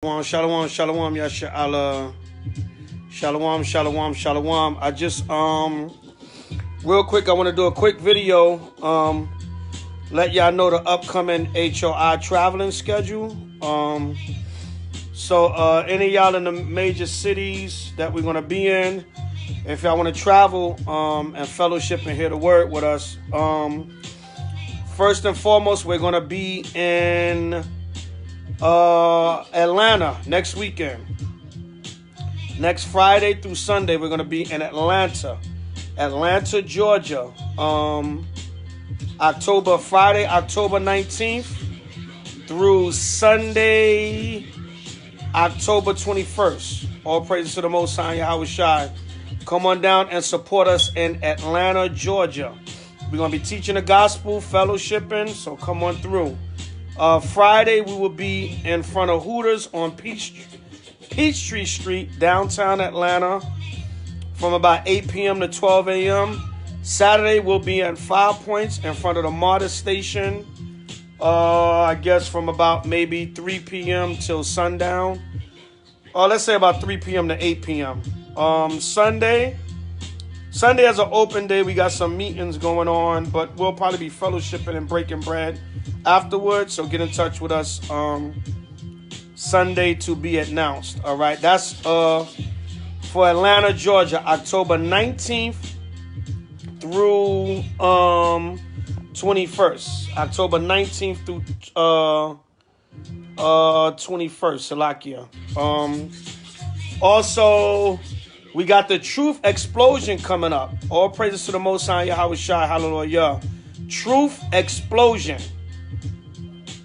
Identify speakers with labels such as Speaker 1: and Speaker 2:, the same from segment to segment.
Speaker 1: Shalom, shalom, Yasha Allah. Shalom, shalom, shalom. I just real quick, I want to do a quick video. Let y'all know the upcoming HOI traveling schedule. So any of y'all in the major cities that we're gonna be in, if y'all want to travel and fellowship and hear the word with us, first and foremost, we're gonna be in Atlanta next weekend. Next Friday through Sunday, we're gonna be in Atlanta, Georgia. Friday, October 19th through Sunday, October 21st. All praises to the Most High, Yahweh Shai. Come on down and support us in Atlanta, Georgia. We're gonna be teaching the gospel, fellowshipping, so come on through. Friday, we will be in front of Hooters on Peachtree Street, downtown Atlanta, from about 8 p.m. to 12 a.m. Saturday, we'll be at 5 Points in front of the MARTA station, I guess from about maybe 3 p.m. till sundown. Let's say about 3 p.m. to 8 p.m. Sunday is an open day. We got some meetings going on, but we'll probably be fellowshipping and breaking bread afterwards. So get in touch with us Sunday to be announced. All right, that's for Atlanta, Georgia, October 19th through 21st. October 19th through 21st, Salakia. Also, we got the Truth Explosion coming up. All praises to the Most High, Yahweh Shai, hallelujah. Truth Explosion.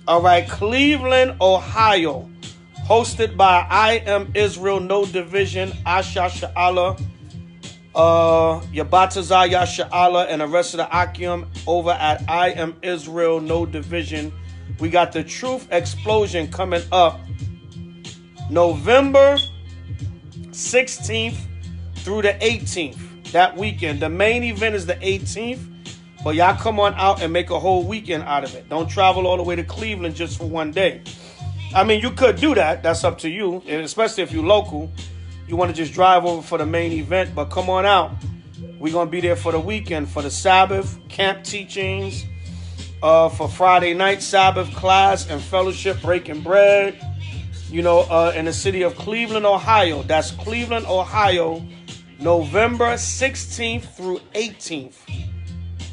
Speaker 1: All right, Cleveland, Ohio. Hosted by I Am Israel, No Division, Asha Sha'ala, Yabatazah Yasha'ala, and the rest of the Akim over at I Am Israel, No Division. We got the Truth Explosion coming up November 16th through the 18th, that weekend. The main event is the 18th, but y'all come on out and make a whole weekend out of it. Don't travel all the way to Cleveland just for one day. I mean, you could do that. That's up to you, and especially if you're local. You want to just drive over for the main event, but come on out. We're going to be there for the weekend, for the Sabbath, camp teachings, for Friday night Sabbath class and fellowship, breaking bread, in the city of Cleveland, Ohio. That's Cleveland, Ohio, November 16th through 18th.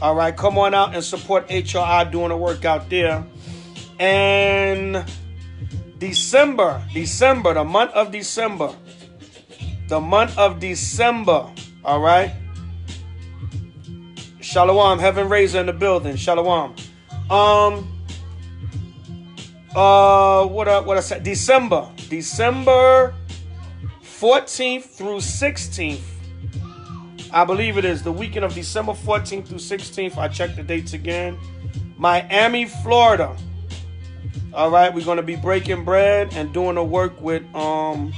Speaker 1: All right, come on out and support HOI doing the work out there. And December, the month of December, all right? Shalom, Heaven Raiser in the building, shalom. What I said? December 14th through 16th. I believe it is the weekend of December 14th through 16th. I checked the dates again. Miami, Florida. All right, we're going to be breaking bread and doing the work with LOZ.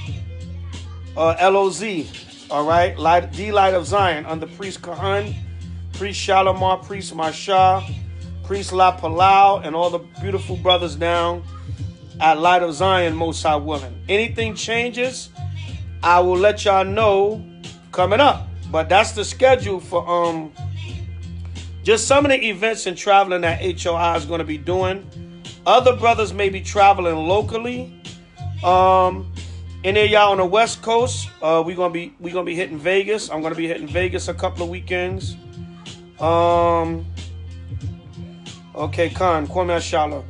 Speaker 1: All right, the Light of Zion under Priest Kahan, Priest Shalimar, Priest Mashah, Priest La Palau, and all the beautiful brothers down at Light of Zion, most high willing. Anything changes, I will let y'all know coming up. But that's the schedule for just some of the events and traveling that HOI is going to be doing. Other brothers may be traveling locally. Any of y'all on the West Coast, we're gonna be hitting Vegas. I'm gonna be hitting Vegas a couple of weekends. Okay, Khan, Kwame Ashala.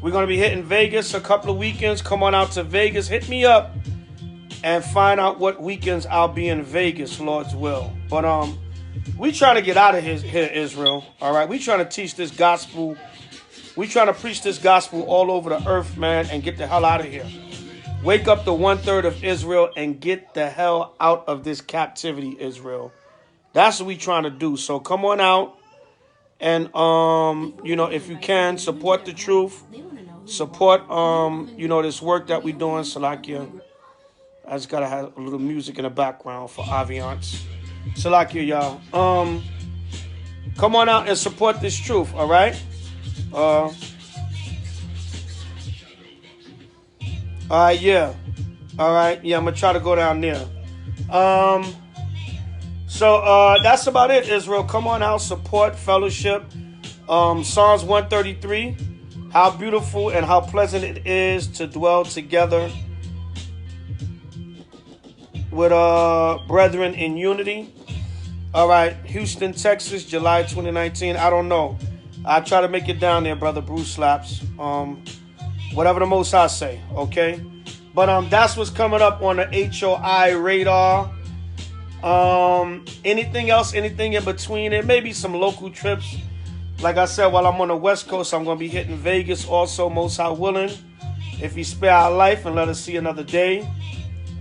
Speaker 1: We're gonna be hitting Vegas a couple of weekends. Come on out to Vegas. Hit me up and find out what weekends I'll be in Vegas, Lord's will. But we trying to get out of here, Israel. All right, we trying to teach this gospel. We trying to preach this gospel all over the earth, man, and get the hell out of here. Wake up the 1/3 of Israel and get the hell out of this captivity, Israel. That's what we trying to do. So come on out and if you can, support the truth. Support this work that we doing, Salakia. I just gotta have a little music in the background for Aviance. Salakia, y'all. Come on out and support this truth, all right? All right, yeah. All right, yeah, I'm going to try to go down there. So that's about it, Israel. Come on out, support, fellowship. Psalms 133. How beautiful and how pleasant it is to dwell together with brethren in unity. All right, Houston, Texas, July 2019. I don't know. I try to make it down there, brother Bruce Slaps. Whatever the Most High say, okay? But that's what's coming up on the HOI radar. Anything else, anything in between it, maybe some local trips. Like I said, while I'm on the West Coast, I'm going to be hitting Vegas also, Most High willing. If He spare our life and let us see another day,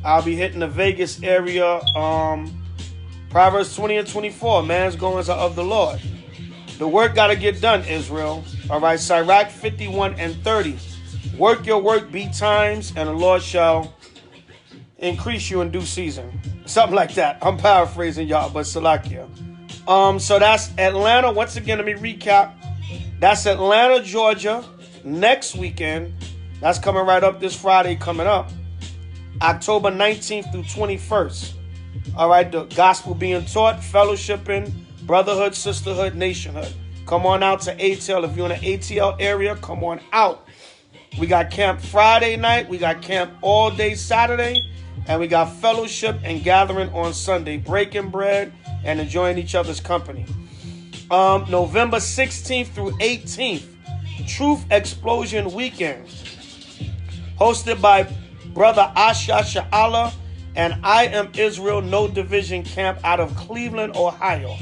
Speaker 1: I'll be hitting the Vegas area. Proverbs 20 and 24, man's goings are of the Lord. The work got to get done, Israel. All right, Sirach 51 and 30. Work your work, beat times, and the Lord shall increase you in due season. Something like that. I'm paraphrasing y'all, but Salakia. So that's Atlanta. Once again, let me recap. That's Atlanta, Georgia, next weekend. That's coming right up this Friday coming up. October 19th through 21st. All right, the gospel being taught, fellowshipping, brotherhood, sisterhood, nationhood. Come on out to ATL. If you're in the ATL area, come on out. We got camp Friday night. We got camp all day Saturday. And we got fellowship and gathering on Sunday, breaking bread and enjoying each other's company. November 16th through 18th, Truth Explosion Weekend, hosted by Brother Asha Sha'ala and I Am Israel No Division Camp out of Cleveland, Ohio.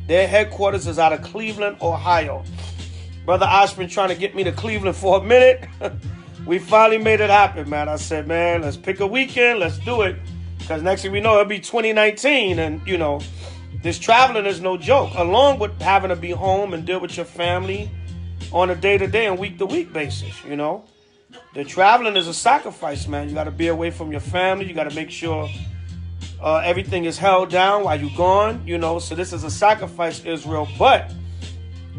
Speaker 1: Their headquarters is out of Cleveland, Ohio. Brother Ash been trying to get me to Cleveland for a minute. We finally made it happen, man. I said, man, let's pick a weekend. Let's do it. Because next thing we know, it'll be 2019. And, you know, this traveling is no joke. Along with having to be home and deal with your family on a day-to-day and week-to-week basis, you know. The traveling is a sacrifice, man. You got to be away from your family. You got to make sure everything is held down while you're gone, you know. So this is a sacrifice, Israel. But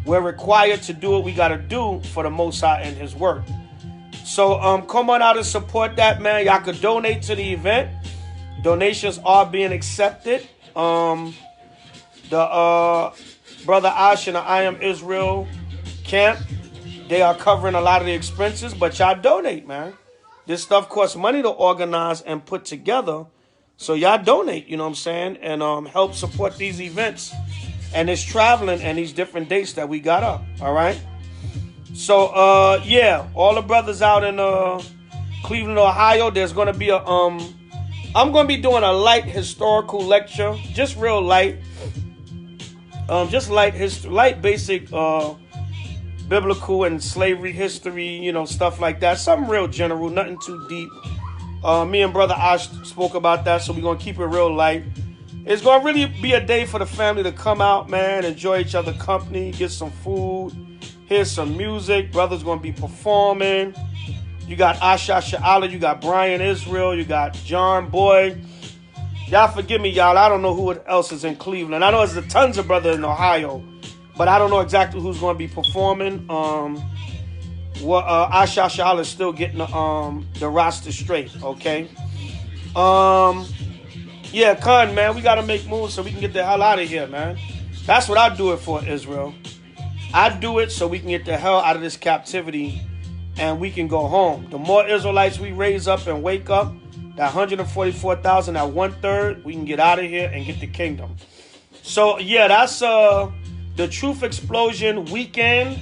Speaker 1: we're required to do what we got to do for the Most High and His work. So come on out and support that, man. Y'all could donate to the event. Donations are being accepted. The Brother Ash and the I Am Israel camp, they are covering a lot of the expenses, but y'all donate, man. This stuff costs money to organize and put together. So y'all donate, you know what I'm saying? And help support these events and this traveling and these different dates that we got up, all right? So, yeah, all the brothers out in Cleveland, Ohio, there's going to be a, I'm going to be doing a light historical lecture, just real light, just light basic biblical and slavery history, you know, stuff like that. Something real general, nothing too deep. Me and Brother Ash spoke about that, so we're going to keep it real light. It's going to really be a day for the family to come out, man, enjoy each other's company, get some food, hear some music. Brother's going to be performing. You got Asha Sha'ala, you got Brian Israel, you got John Boyd. Y'all forgive me, y'all. I don't know who else is in Cleveland. I know there's tons of brothers in Ohio, but I don't know exactly who's going to be performing. Asha Sha'ala is still getting the roster straight, okay? Yeah, Khan, man, we got to make moves so we can get the hell out of here, man. That's what I do it for, Israel. I do it so we can get the hell out of this captivity and we can go home. The more Israelites we raise up and wake up, that 144,000, that 1/3, we can get out of here and get the kingdom. So, yeah, that's the Truth Explosion weekend.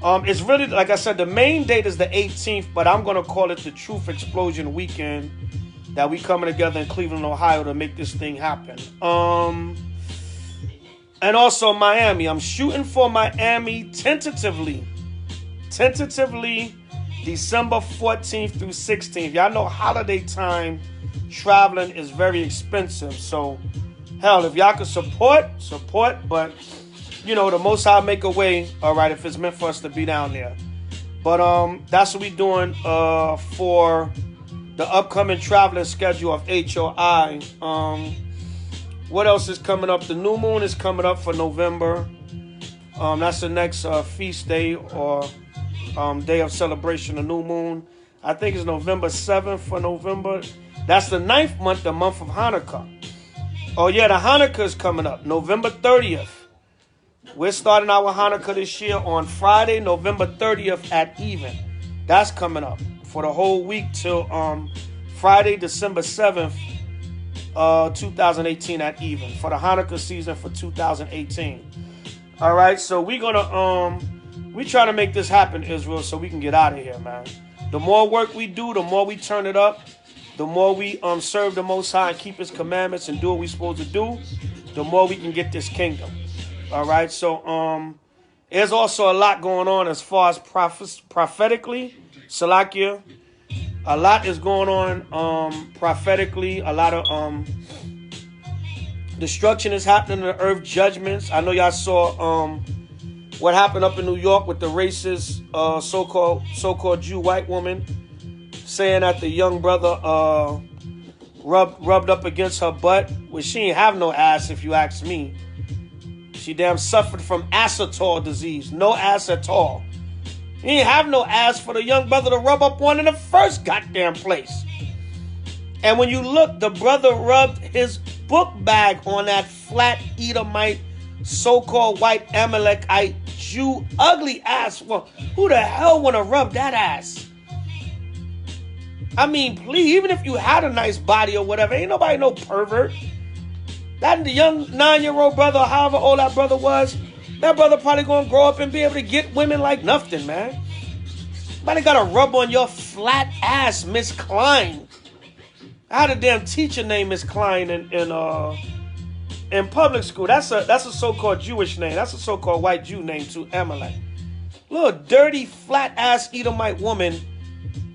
Speaker 1: It's really, like I said, the main date is the 18th, but I'm going to call it the Truth Explosion weekend that we coming together in Cleveland, Ohio to make this thing happen. And also Miami. I'm shooting for Miami tentatively December 14th through 16th. Y'all know holiday time traveling is very expensive. So, hell, if y'all could support, but, you know, the Most High make a way, all right, if it's meant for us to be down there. But that's what we doing for the upcoming traveling schedule of HOI. What else is coming up? The new moon is coming up for November. That's the next feast day or day of celebration, the new moon. I think it's November 7th for November. That's the 9th month, the month of Hanukkah. Oh, yeah, the Hanukkah is coming up, November 30th. We're starting our Hanukkah this year on Friday, November 30th at even. That's coming up for the whole week till Friday, December 7th, 2018 at even. For the Hanukkah season for 2018. All right, so we're going to, we try to make this happen, Israel, so we can get out of here, man. The more work we do, the more we turn it up, the more we serve the Most High and keep His commandments and do what we're supposed to do, the more we can get this kingdom. All right, so there's also a lot going on as far as prophetically. Salakia, a lot is going on prophetically. A lot of destruction is happening in the earth, judgments. I know y'all saw what happened up in New York with the racist so-called Jew white woman saying that the young brother rubbed up against her butt. Well, she ain't have no ass, if you ask me. She damn suffered from acetol disease. No ass at all. He ain't have no ass for the young brother to rub up on in the first goddamn place. And when you look, the brother rubbed his book bag on that flat Edomite, so-called white Amalekite Jew ugly ass. Well, who the hell want to rub that ass? I mean, please, even if you had a nice body or whatever, ain't nobody no pervert. That young 9-year-old brother, however old that brother was, that brother probably gonna grow up and be able to get women like nothing, man. Somebody gotta rub on your flat ass, Miss Klein. I had a damn teacher named Miss Klein in public school. That's a so-called Jewish name. That's a so-called white Jew name too, Amalek. Little dirty, flat ass Edomite woman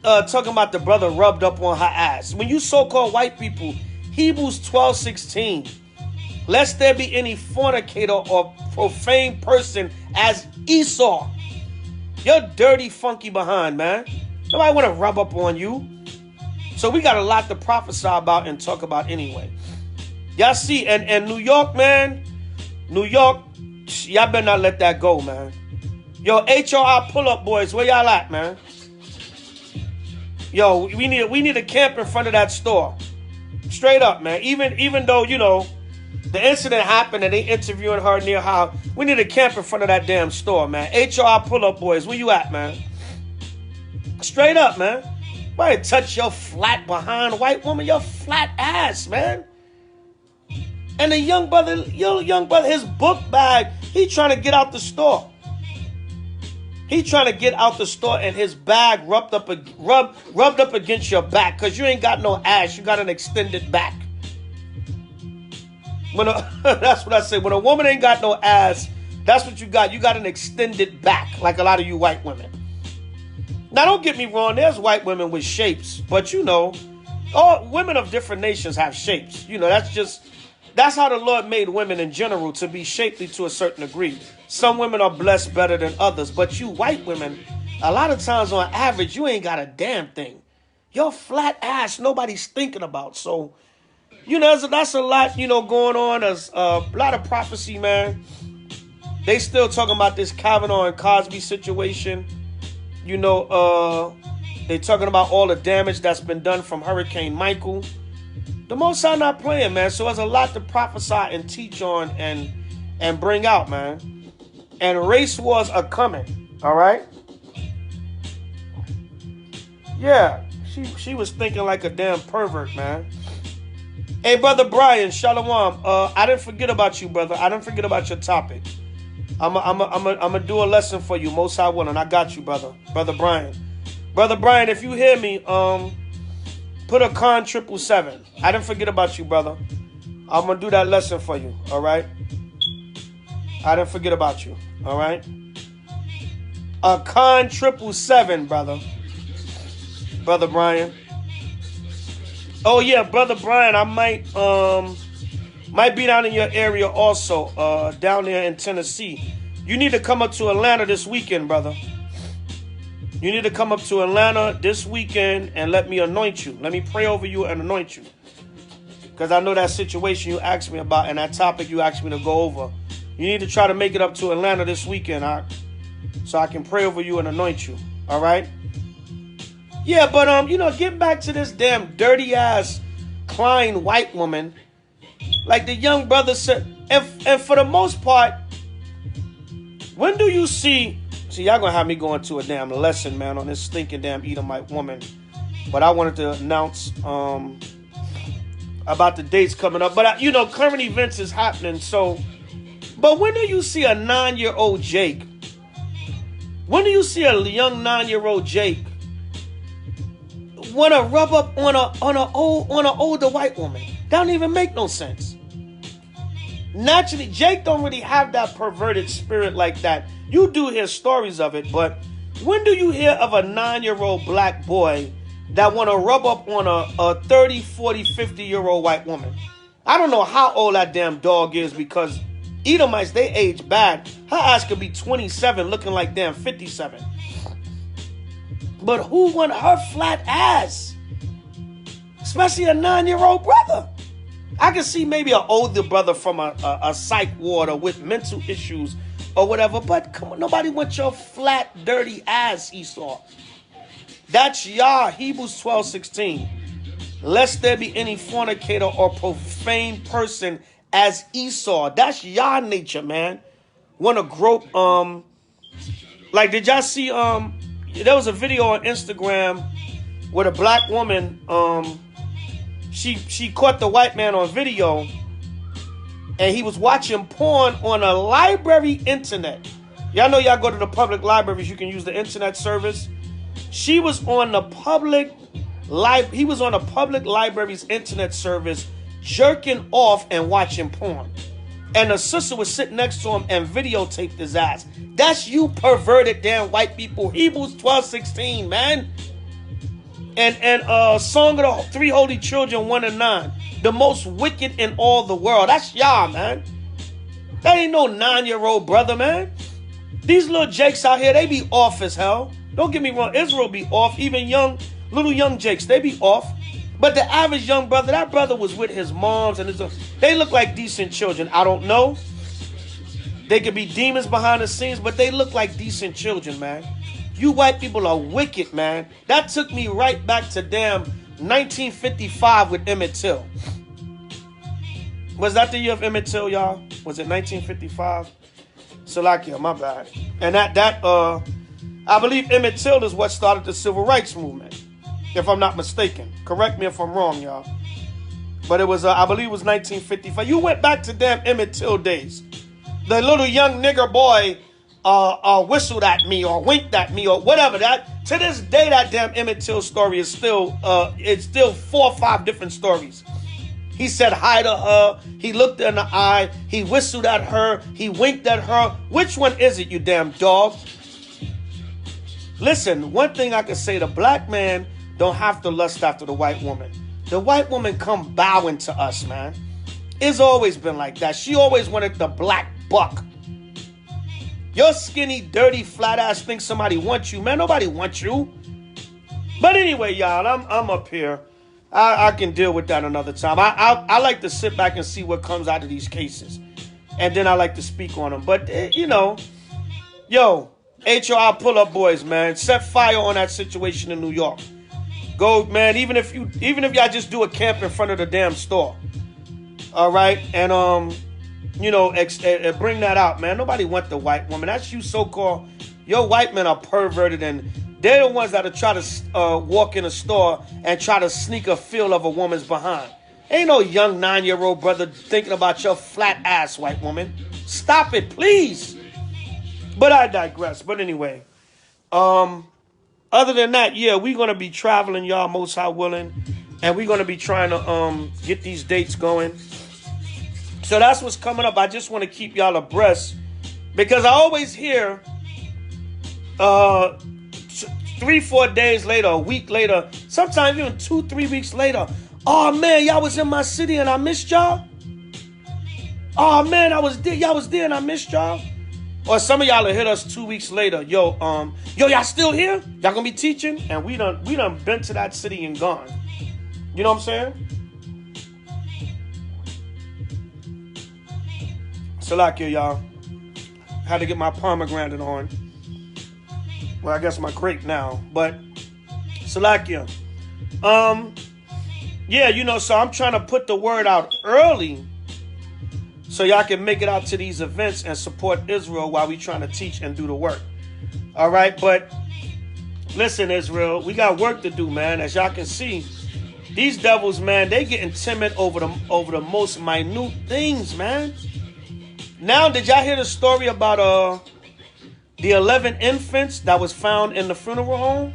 Speaker 1: talking about the brother rubbed up on her ass. When you so-called white people, Hebrews 12:16. Lest there be any fornicator or profane person as Esau. You're dirty, funky behind, man. Nobody want to rub up on you. So we got a lot to prophesy about and talk about anyway. Y'all see, and New York, man. New York, y'all better not let that go, man. Yo, HOI pull-up boys, where y'all at, man? Yo, we need a camp in front of that store. Straight up, man. Even though, you know, the incident happened and they interviewing her near how we need a camp in front of that damn store, man. HOI pull-up boys, where you at, man? Straight up, man. Why touch your flat behind white woman, your flat ass, man? And the young brother, his book bag, he trying to get out the store. He trying to get out the store and his bag rubbed up against your back because you ain't got no ass. You got an extended back. That's what I say. When a woman ain't got no ass, that's what you got. You got an extended back, like a lot of you white women. Now, don't get me wrong. There's white women with shapes, but you know, all women of different nations have shapes. You know, that's how the Lord made women in general, to be shapely to a certain degree. Some women are blessed better than others, but you white women, a lot of times on average, you ain't got a damn thing. Your flat ass, nobody's thinking about. So, you know, that's a lot, you know, going on. There's a lot of prophecy, man. They still talking about this Kavanaugh and Cosby situation. You know, they talking about all the damage that's been done from Hurricane Michael. The Most High not playing, man. So there's a lot to prophesy and teach on and bring out, man. And race wars are coming, all right? Yeah, she was thinking like a damn pervert, man. Hey, Brother Brian, Shalom. I didn't forget about you, brother. I didn't forget about your topic. I'm gonna do a lesson for you, Most High willing. I got you, brother. Brother Brian. Brother Brian, if you hear me, put a con 777. I didn't forget about you, brother. I'm gonna do that lesson for you, all right? I didn't forget about you, all right? A con 777, brother. Brother Brian. Oh yeah, Brother Brian, I might be down in your area also, down there in Tennessee. You need to come up to Atlanta this weekend, brother. You need to come up to Atlanta this weekend and let me anoint you. Let me pray over you and anoint you. Because I know that situation you asked me about and that topic you asked me to go over. You need to try to make it up to Atlanta this weekend, so I can pray over you and anoint you. All right? Yeah, but you know, getting back to this damn dirty ass Klein white woman, like the young brother said, and for the most part, when do you see? See, y'all gonna have me going to a damn lesson, man, on this stinking damn Edomite woman. But I wanted to announce about the dates coming up. But you know, current events is happening. So, but when do you see a 9-year-old Jake? When do you see a young 9-year-old Jake want to rub up on an older white woman? That don't even make no sense. Naturally, Jake don't really have that perverted spirit like that. You do hear stories of it, but when do you hear of a 9-year-old black boy that want to rub up on a 30, 40, 50-year-old white woman? I don't know how old that damn dog is, because Edomites, they age bad. Her ass could be 27 looking like damn 57. But who want her flat ass? Especially a 9-year-old brother. I can see maybe an older brother from a psych ward or with mental issues or whatever, but come on, nobody wants your flat, dirty ass, Esau. That's Yah, Hebrews 12:16. Lest there be any fornicator or profane person as Esau. That's Yah nature, man. Want to grope, like, did y'all see, there was a video on Instagram where a black woman, she caught the white man on video, and he was watching porn on a library internet. Y'all know y'all go to the public libraries, you can use the internet service. She was on the public he was on a public library's internet service jerking off and watching porn. And the sister was sitting next to him and videotaped his ass. That's you perverted damn white people. Hebrews 12:16, man. And Song of the Three Holy Children 1-9. The most wicked in all the world. That's y'all, man. That ain't no 9-year-old brother, man. These little jakes out here, they be off as hell. Don't get me wrong, Israel be off. Even little young jakes, they be off. But the average young brother, that brother was with his moms, and they look like decent children. I don't know. They could be demons behind the scenes, but they look like decent children, man. You white people are wicked, man. That took me right back to damn 1955 with Emmett Till. Was that the year of Emmett Till, y'all? Was it 1955? Salakia, my bad. And I believe Emmett Till is what started the civil rights movement, if I'm not mistaken. Correct me if I'm wrong, y'all. But it was, I believe it was 1955. You went back to damn Emmett Till days. The little young nigger boy whistled at me or winked at me or whatever. That to this day, that damn Emmett Till story is still it's still 4 or 5 different stories. He said hi to her. He looked her in the eye. He whistled at her. He winked at her. Which one is it, you damn dog? Listen, one thing I can say, the black man don't have to lust after the white woman. The white woman come bowing to us, man. It's always been like that. She always wanted the black buck. Your skinny, dirty, flat ass thinks somebody wants you, man. Nobody wants you. But anyway, y'all, I'm up here. I can deal with that another time. I like to sit back and see what comes out of these cases. And then I like to speak on them. But, you know, yo, HOI pull-up boys, man. Set fire on that situation in New York. Go, man, even if y'all just do a camp in front of the damn store. All right? And, you know, bring that out, man. Nobody want the white woman. That's you so-called. Your white men are perverted, and they're the ones that try to walk in a store and try to sneak a feel of a woman's behind. Ain't no young 9-year-old brother thinking about your flat ass, white woman. Stop it, please. But I digress. But anyway, other than that, yeah, we're going to be traveling, y'all, most high willing. And we're going to be trying to get these dates going. So that's what's coming up. I just want to keep y'all abreast, because I always hear 3-4 days later, a week later, sometimes even 2-3 weeks later, oh man, y'all was in my city and I missed y'all. Oh man, y'all was there and I missed y'all. Or some of y'all will hit us 2 weeks later. Yo, y'all still here? Y'all gonna be teaching? And we done been to that city and gone. You know what I'm saying? Salakia, y'all. Had to get my pomegranate on. Well, I guess my grape now. But Salakia. Yeah, you know, so I'm trying to put the word out early so y'all can make it out to these events and support Israel while we trying to teach and do the work. All right, but listen, Israel, we got work to do, man. As y'all can see, these devils, man, they getting timid over the most minute things, man. Now, did y'all hear the story about the 11 infants that was found in the funeral home?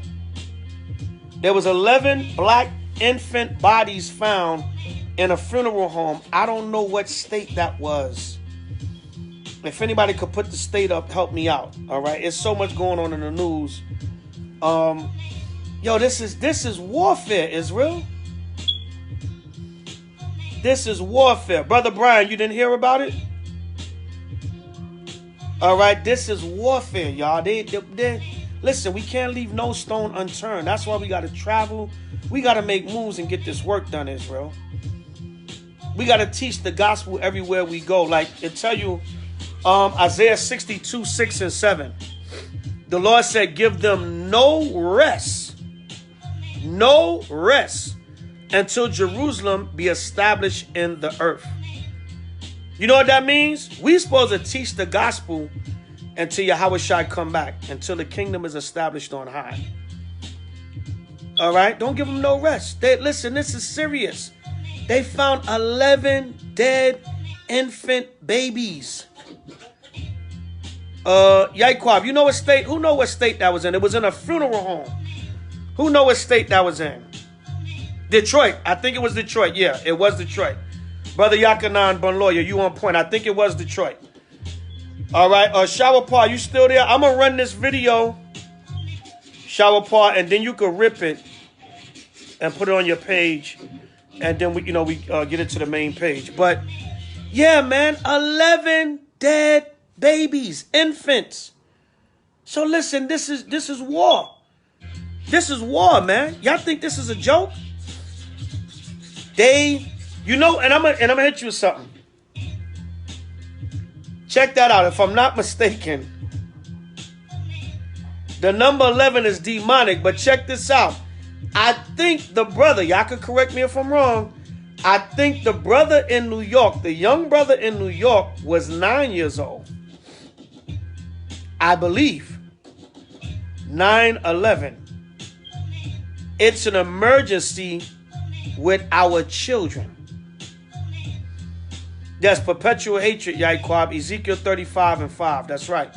Speaker 1: There was 11 black infant bodies found in a funeral home. I don't know what state that was. If anybody could put the state up, help me out. All right, it's so much going on in the news. Yo, this is warfare, Israel. This is warfare. Brother Brian, you didn't hear about it? All right, this is warfare, y'all. Listen, we can't leave no stone unturned. That's why we got to travel. We got to make moves and get this work done, Israel. We got to teach the gospel everywhere we go. Like it tell you, Isaiah 62, 6 and 7. The Lord said, give them no rest until Jerusalem be established in the earth. You know what that means? We supposed to teach the gospel until Yahweh come back, until the kingdom is established on high. All right? Don't give them no rest. Listen, this is serious. They found 11 dead infant babies. Yaquab, you know what state? Who know what state that was in? It was in a funeral home. Who know what state that was in? Detroit. I think it was Detroit. Yeah, it was Detroit. Brother Yakanan Bonloya, you on point. I think it was Detroit. All right. Shower Paw, you still there? I'm going to run this video, Shower Paw, and then you can rip it and put it on your page. And then we get it to the main page. But yeah, man, 11 dead babies, infants. So listen, this is war. This is war, man. Y'all think this is a joke? And I'm gonna hit you with something. Check that out. If I'm not mistaken, the number 11 is demonic, but check this out. I think the brother, y'all could correct me if I'm wrong, I think the brother in New York, the young brother in New York, was 9 years old. I believe. 9/11. It's an emergency with our children. That's perpetual hatred, Yaquab. Ezekiel 35 and 5. That's right.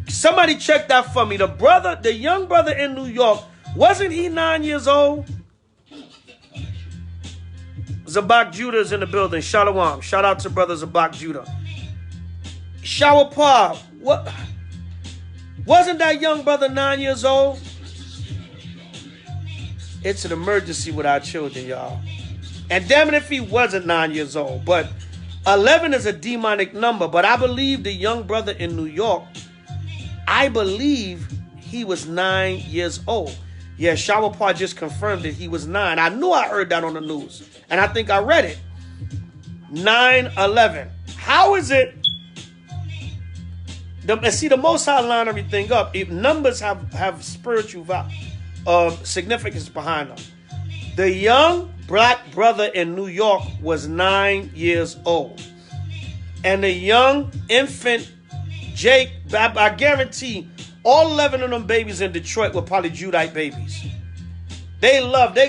Speaker 1: Somebody check that for me. The young brother in New York, wasn't he 9 years old? Zabak Judah is in the building. Shalom. Shout out to brother Zabak Judah. Shawapah, what? Wasn't that young brother 9 years old? It's an emergency with our children, y'all. And damn it if he wasn't 9 years old. But 11 is a demonic number. But I believe the young brother in New York, I believe he was 9 years old. Yeah, Shawapah just confirmed that he was 9. I knew I heard that on the news. And I think I read it. 9/11. How is it? See, the Most High line everything up. Numbers have spiritual significance behind them. The young black brother in New York was 9 years old. And the young infant Jake, I guarantee all 11 of them babies in Detroit were probably Judite babies. They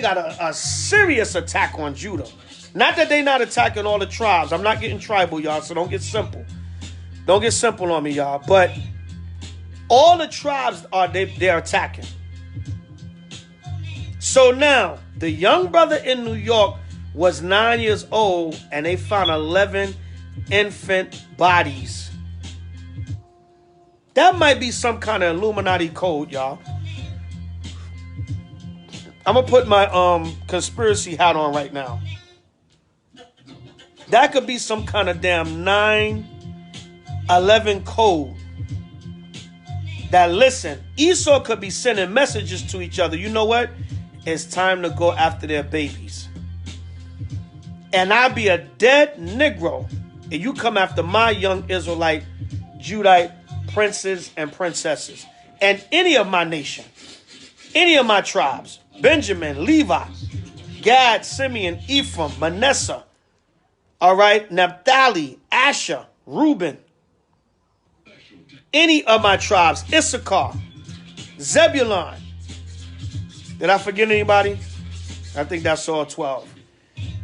Speaker 1: got a serious attack on Judah. Not that they not attacking all the tribes. I'm not getting tribal, y'all, so don't get simple. Don't get simple on me, y'all. But all the tribes they're attacking. So now, the young brother in New York was 9 years old, and they found 11 infant bodies. That might be some kind of Illuminati code, y'all. I'm going to put my conspiracy hat on right now. That could be some kind of damn 9/11 code. That, listen, Esau could be sending messages to each other. You know what? It's time to go after their babies. And I'll be a dead Negro if you come after my young Israelite, Judite princes and princesses and any of my nation. Any of my tribes, Benjamin, Levi, Gad, Simeon, Ephraim, Manasseh, all right, Naphtali, Asher, Reuben, any of my tribes, Issachar, Zebulun. Did I forget anybody? I think that's all 12.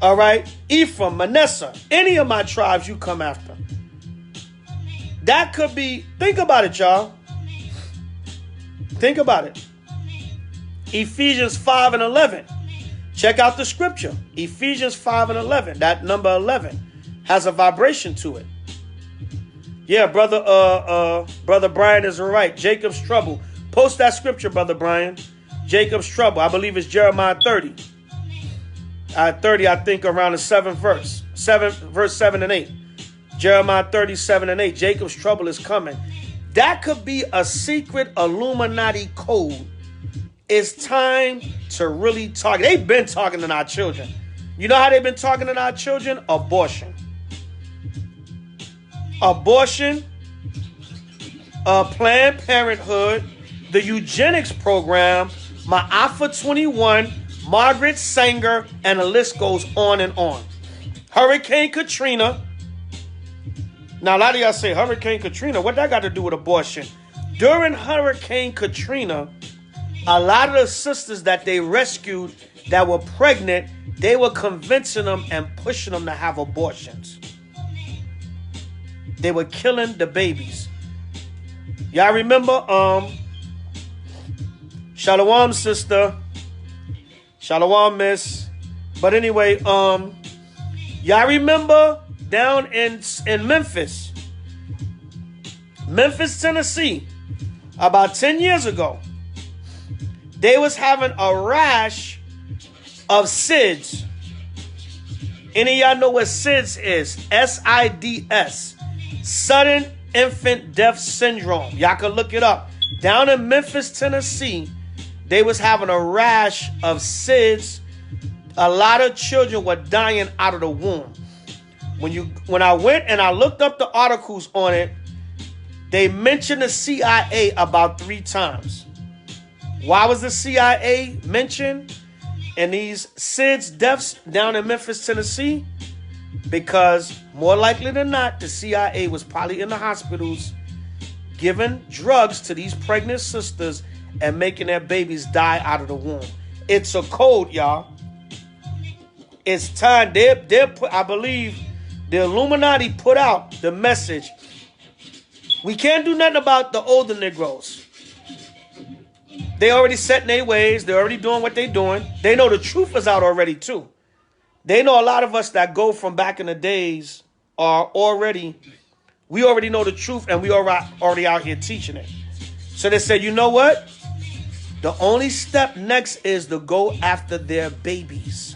Speaker 1: All right, Ephraim, Manasseh, any of my tribes you come after. That could be, think about it, y'all. Think about it. Ephesians 5 and 11. Check out the scripture. Ephesians 5 and 11. That number 11 has a vibration to it. Yeah, brother Brian is right. Jacob's trouble. Post that scripture, brother Brian. Jacob's trouble. I believe it's Jeremiah 30. 30, I think, around the 7th verse. Verse 7 and 8. Jeremiah 37 and 8. Jacob's trouble is coming. That could be a secret Illuminati code. It's time to really talk. They've been talking to our children. You know how they've been talking to our children? Abortion. Abortion, Planned Parenthood, the eugenics program, Ma'afa 21, Margaret Sanger, and the list goes on and on. Hurricane Katrina. Now, a lot of y'all say, Hurricane Katrina, what that got to do with abortion? During Hurricane Katrina, a lot of the sisters that they rescued that were pregnant, they were convincing them and pushing them to have abortions. They were killing the babies. Y'all remember, Shalom, sister. Shalom, miss. But anyway, y'all remember down in Memphis, Tennessee, about 10 years ago, they was having a rash of SIDS. Any of y'all know what SIDS is? SIDS. Sudden Infant Death Syndrome. Y'all can look it up. Down in Memphis, Tennessee, they was having a rash of SIDS. A lot of children were dying out of the womb. When I went and I looked up the articles on it, they mentioned the CIA about 3 times. Why was the CIA mentioned in these SIDS deaths down in Memphis, Tennessee? Because more likely than not, the CIA was probably in the hospitals giving drugs to these pregnant sisters and making their babies die out of the womb. It's a code, y'all. It's time. I believe the Illuminati put out the message. We can't do nothing about the older Negroes. They already set in their ways. They're already doing what they're doing. They know the truth is out already, too. They know a lot of us that go from back in the days we already know the truth, and we are already out here teaching it. So they said, you know what? The only step next is to go after their babies.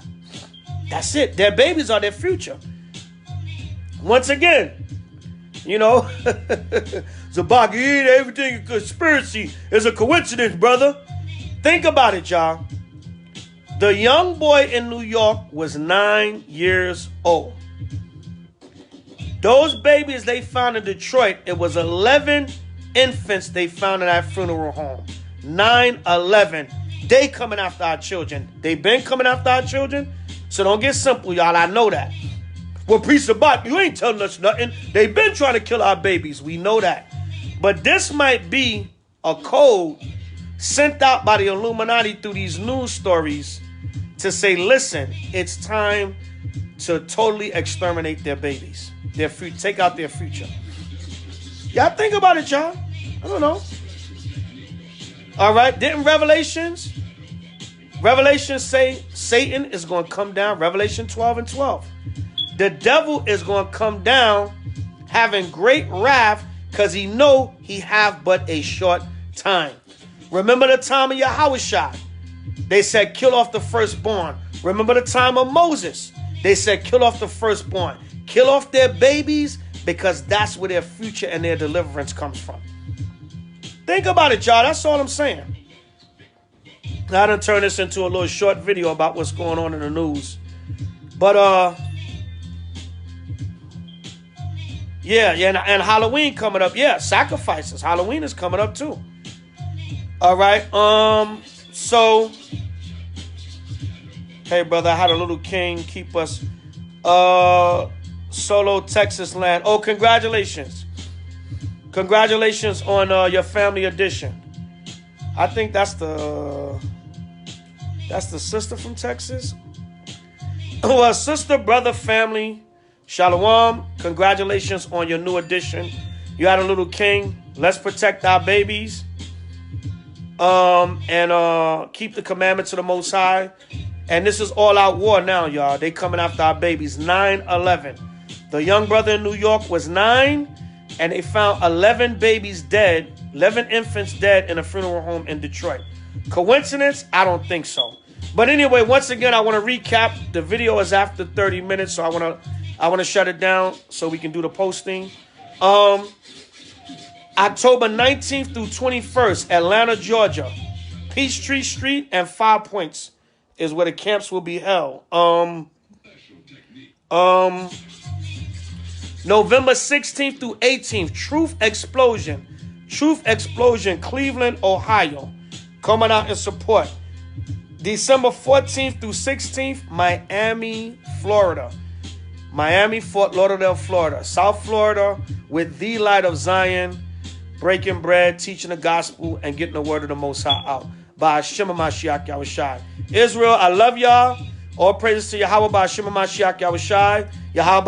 Speaker 1: That's it. Their babies are their future. Once again, you know, Zabaki, everything is conspiracy is a coincidence, brother. Think about it, y'all. The young boy in New York was 9 years old. Those babies they found in Detroit, it was 11 infants they found in that funeral home. 9/11. They coming after our children. They been coming after our children. So don't get simple, y'all. I know that. Well, Priest Sabat, you ain't telling us nothing. They've been trying to kill our babies. We know that. But this might be a code sent out by the Illuminati through these news stories to say, listen, it's time to totally exterminate their babies. Their future, take out their future. Y'all think about it, y'all. I don't know. All right. Didn't Revelations say Satan is going to come down? Revelation 12 and 12. The devil is going to come down having great wrath because he know he have but a short time. Remember the time of Yahushua? They said kill off the firstborn. Remember the time of Moses? They said kill off the firstborn. Kill off their babies because that's where their future and their deliverance comes from. Think about it, y'all. That's all I'm saying. I done turn this into a little short video about what's going on in the news. But, yeah, and Halloween coming up. Yeah, sacrifices. Halloween is coming up too. All right. So, hey, brother, I had a little king keep us solo Texas land. Oh, congratulations. Congratulations on your family edition. I think that's the sister from Texas. Well, sister, brother, family, shalom. Congratulations on your new addition. You had a little king. Let's protect our babies. And keep the commandments of the Most High. And this is all out war now, y'all. They coming after our babies. 9/11. The young brother in New York was 9, and they found 11 babies dead, 11 infants dead in a funeral home in Detroit. Coincidence? I don't think so. But anyway, once again, I want to recap. The video is after 30 minutes, so I want to shut it down so we can do the posting. October 19th through 21st, Atlanta, Georgia. Peachtree Street and 5 Points is where the camps will be held. November 16th through 18th, Truth Explosion, Cleveland, Ohio. Coming out in support. December 14th through 16th, Miami, Florida. Miami, Fort Lauderdale, Florida. South Florida with the Light of Zion, breaking bread, teaching the gospel, and getting the word of the Most High out. By Hashem Mashiach Yahushai. Israel, I love y'all. All praises to Yahweh by Hashem Mashiach Yahushai. Yahweh